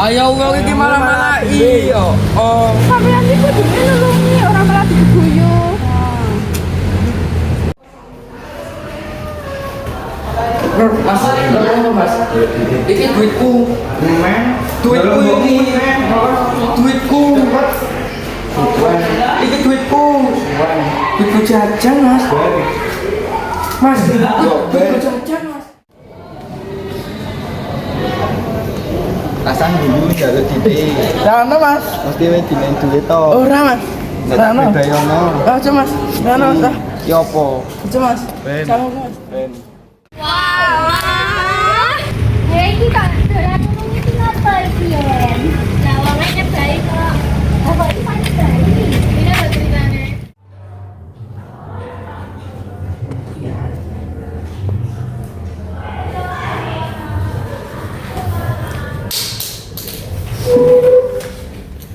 Ayo wong iki malah iya. Oh. Sampeyan iki kudune nulungi ora malah diguyu. Mas, Mas. Iki duitku. Duitku iki. Duitku. Iki duitku. Duitku jajan, Mas. Mas, duitku jajan, Mas. Rasan dulu jaluk titik. Rano Mas. Mesti wae dinen duit to. Ora Mas. Rano. Bayono. Aja Mas. Rano ta. Ki opo? Aja Mas. Ben. Sama Mas. Ben. Wah, ya ini kan dolan ngomong iki ngapa iki ya? Lah wong aja baik kok. Apa iki paling baik? Ini apa ceritane?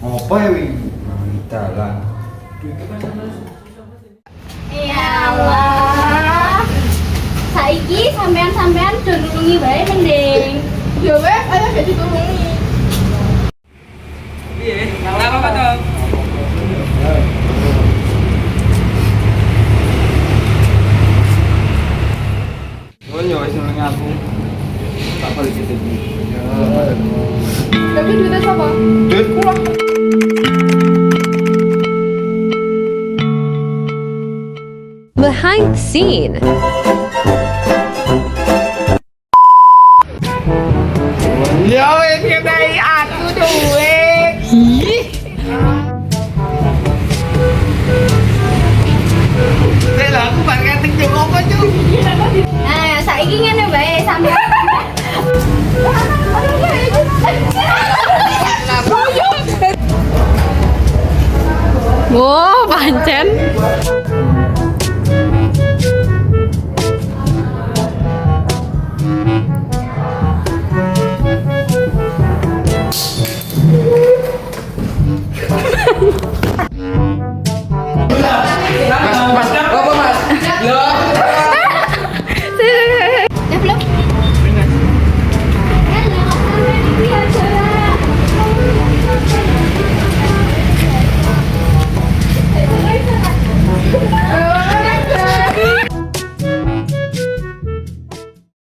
Apa ya wi? Dalan. Ya Allah. Saiki sampean-sampean do nulungi wae mending. Ya wes, ayo gak ditulungi. Piye? Nang apa to? Oh yo wis nulungi aku. Tak balik titik. Tapi duitnya siapa? Duit Pulang. Behind the scene. Ya wes ngenai aku duit. Lah aku marketing yo apa, Cuk? Nah, saiki ngene wae sampean. Wow, pancen. Mas, apa Mas? Loh,